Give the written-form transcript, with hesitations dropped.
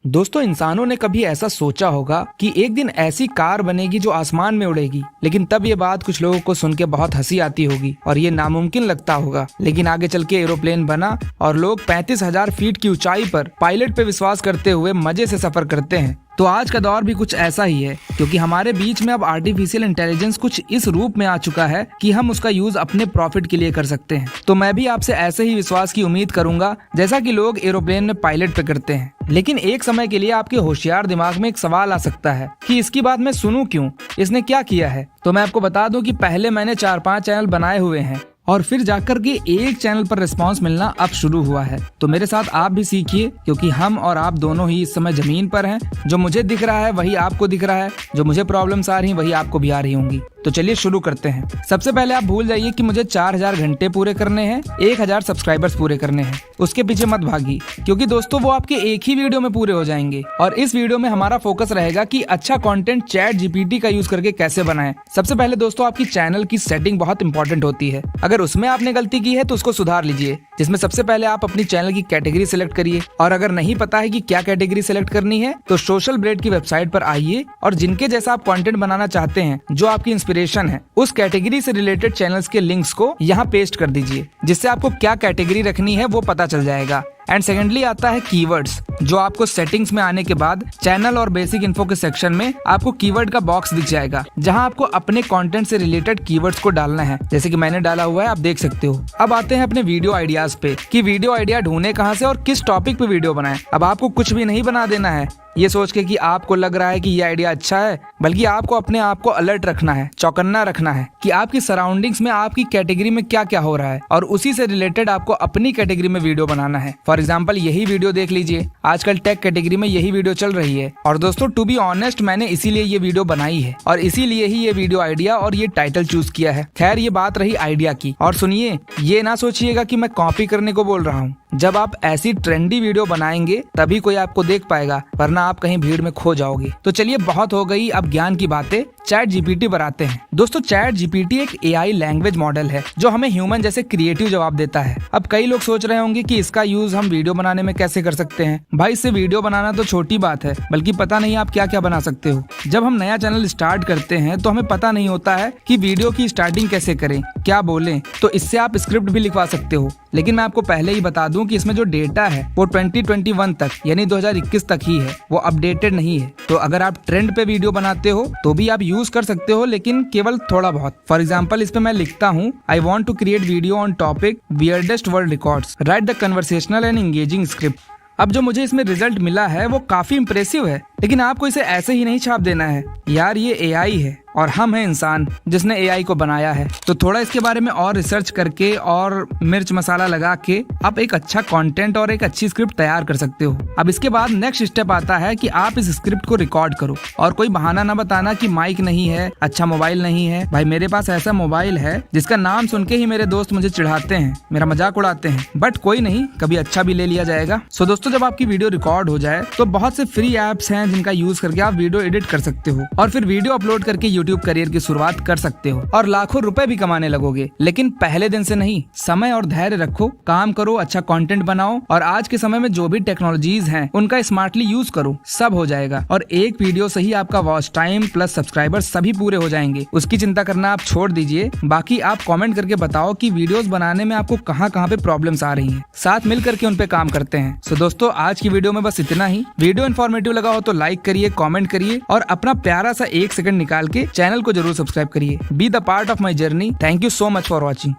दोस्तों, इंसानों ने कभी ऐसा सोचा होगा कि एक दिन ऐसी कार बनेगी जो आसमान में उड़ेगी, लेकिन तब ये बात कुछ लोगों को सुन के बहुत हंसी आती होगी और ये नामुमकिन लगता होगा। लेकिन आगे चल के एरोप्लेन बना और लोग 35,000 फीट की ऊंचाई पर पायलट पे विश्वास करते हुए मजे से सफर करते हैं। तो आज का दौर भी कुछ ऐसा ही है, क्योंकि हमारे बीच में अब आर्टिफिशियल इंटेलिजेंस कुछ इस रूप में आ चुका है कि हम उसका यूज अपने प्रॉफिट के लिए कर सकते हैं। तो मैं भी आपसे ऐसे ही विश्वास की उम्मीद करूंगा जैसा कि लोग एरोप्लेन में पायलट पे करते हैं। लेकिन एक समय के लिए आपके होशियार दिमाग में एक सवाल आ सकता है कि इसकी बात मैं सुनूं क्यों, इसने क्या किया है। तो मैं आपको बता दूं कि पहले मैंने 4-5 चैनल बनाए हुए हैं और फिर जाकर के एक चैनल पर रिस्पांस मिलना अब शुरू हुआ है। तो मेरे साथ आप भी सीखिए, क्योंकि हम और आप दोनों ही इस समय जमीन पर हैं। जो मुझे दिख रहा है वही आपको दिख रहा है, जो मुझे प्रॉब्लम्स आ रही हैं वही आपको भी आ रही होंगी। तो चलिए शुरू करते हैं। सबसे पहले आप भूल जाइए कि मुझे 4000 घंटे पूरे करने हैं, 1000 सब्सक्राइबर्स पूरे करने हैं। उसके पीछे मत भागिए, क्योंकि दोस्तों वो आपके एक ही वीडियो में पूरे हो जाएंगे। और इस वीडियो में हमारा फोकस रहेगा कि अच्छा कंटेंट चैट जीपीटी का यूज करके कैसे बनाएं। सबसे पहले दोस्तों, आपकी चैनल की सेटिंग बहुत इंपॉर्टेंट होती है। अगर उसमें आपने गलती की है तो उसको सुधार लीजिए, जिसमें सबसे पहले आप अपनी चैनल की कैटेगरी सिलेक्ट करिए। और अगर नहीं पता है कि क्या कैटेगरी सिलेक्ट करनी है तो सोशल ब्रेड की वेबसाइट पर आइए और जिनके जैसा आप कंटेंट बनाना चाहते हैं, जो आपकी इंस्पिरेशन है, उस कैटेगरी से रिलेटेड चैनल्स के लिंक्स को यहाँ पेस्ट कर दीजिए, जिससे आपको क्या कैटेगरी रखनी है वो पता चल जाएगा। एंड सेकेंडली आता है कीवर्ड्स, जो आपको सेटिंग्स में आने के बाद चैनल और बेसिक इन्फो के सेक्शन में आपको कीवर्ड का बॉक्स दिख जाएगा, जहां आपको अपने कंटेंट से रिलेटेड कीवर्ड्स को डालना है, जैसे कि मैंने डाला हुआ है, आप देख सकते हो। अब आते हैं अपने वीडियो आइडियाज पे कि वीडियो आइडिया ढूंढे कहां से और किस टॉपिक पे वीडियो बनाएं। अब आपको कुछ भी नहीं बना देना है ये सोच के कि आपको लग रहा है कि ये आइडिया अच्छा है, बल्कि आपको अपने आप को अलर्ट रखना है, चौकन्ना रखना है कि आपकी सराउंडिंग्स में आपकी कैटेगरी में क्या क्या हो रहा है, और उसी से रिलेटेड आपको अपनी कैटेगरी में वीडियो बनाना है। फॉर एग्जाम्पल यही वीडियो देख लीजिए, आजकल टेक कैटेगरी में यही वीडियो चल रही है। और दोस्तों, टू बी ऑनेस्ट, मैंने इसीलिए ये वीडियो बनाई है और इसीलिए ही ये वीडियो आइडिया और ये टाइटल चूज किया है। खैर, ये बात रही आइडिया की। और सुनिए, ये ना सोचिएगा कि मैं कॉपी करने को बोल रहा हूँ। जब आप ऐसी ट्रेंडी वीडियो बनाएंगे तभी कोई आपको देख पाएगा, वरना आप कहीं भीड़ में खो जाओगे। तो चलिए, बहुत हो गई अब ज्ञान की बातें, चैट जीपीटी पर आते हैं। दोस्तों, चैट जीपीटी एक एआई लैंग्वेज मॉडल है जो हमें ह्यूमन जैसे क्रिएटिव जवाब देता है। अब कई लोग सोच रहे होंगे कि इसका यूज हम वीडियो बनाने में कैसे कर सकते हैं। भाई, इससे वीडियो बनाना तो छोटी बात है, बल्कि पता नहीं आप क्या क्या बना सकते हो। जब हम नया चैनल स्टार्ट करते हैं तो हमें पता नहीं होता है कि वीडियो की स्टार्टिंग कैसे करें, क्या बोलें। तो इससे आप स्क्रिप्ट भी लिखवा सकते हो। लेकिन मैं आपको पहले ही बता दूं कि इसमें जो डेटा है वो 2021 तक यानी 2021 तक ही है, वो अपडेटेड नहीं है। तो अगर आप ट्रेंड पे वीडियो बनाते हो तो भी आप यूज कर सकते हो, लेकिन केवल थोड़ा बहुत। फॉर एग्जाम्पल, इस पे मैं लिखता हूँ, I want to create video on topic weirdest world records, write the conversational and engaging script. अब जो मुझे इसमें रिजल्ट मिला है वो काफी इंप्रेसिव है, लेकिन आपको इसे ऐसे ही नहीं छाप देना है। यार, ये एआई है और हम हैं इंसान जिसने एआई को बनाया है। तो थोड़ा इसके बारे में और रिसर्च करके और मिर्च मसाला लगा के आप एक अच्छा कंटेंट और एक अच्छी स्क्रिप्ट तैयार कर सकते हो। अब इसके बाद नेक्स्ट स्टेप आता है कि आप इस स्क्रिप्ट को रिकॉर्ड करो और कोई बहाना ना बताना कि माइक नहीं है, अच्छा मोबाइल नहीं है। भाई, मेरे पास ऐसा मोबाइल है जिसका नाम सुन के ही मेरे दोस्त मुझे चिढ़ाते हैं, मेरा मजाक उड़ाते हैं, बट कोई नहीं, कभी अच्छा भी ले लिया जाएगा। सो दोस्तों, जब आपकी वीडियो रिकॉर्ड हो जाए तो बहुत से फ्री एप्स हैं जिनका यूज करके आप वीडियो एडिट कर सकते हो और फिर वीडियो अपलोड करके यूट्यूब करियर की शुरुआत कर सकते हो और लाखों रुपए भी कमाने लगोगे। लेकिन पहले दिन से नहीं, समय और धैर्य रखो, काम करो, अच्छा कंटेंट बनाओ और आज के समय में जो भी टेक्नोलॉजीज हैं उनका स्मार्टली यूज करो, सब हो जाएगा। और एक वीडियो से ही आपका वॉच टाइम प्लस सब्सक्राइबर सभी पूरे हो जाएंगे। उसकी चिंता करना आप छोड़ दीजिए। बाकी आप कमेंट करके बताओ कि वीडियोस बनाने में आपको कहाँ कहाँ पे प्रॉब्लम्स आ रही हैं, साथ मिल करके उन पे काम करते हैं। सो दोस्तों, आज की वीडियो में बस इतना ही। वीडियो इन्फॉर्मेटिव लगा हो तो लाइक करिए, कमेंट करिए और अपना प्यारा सा 1 सेकंड निकाल के चैनल को जरूर सब्सक्राइब करिए। Be the part of my journey. Thank you so much for watching.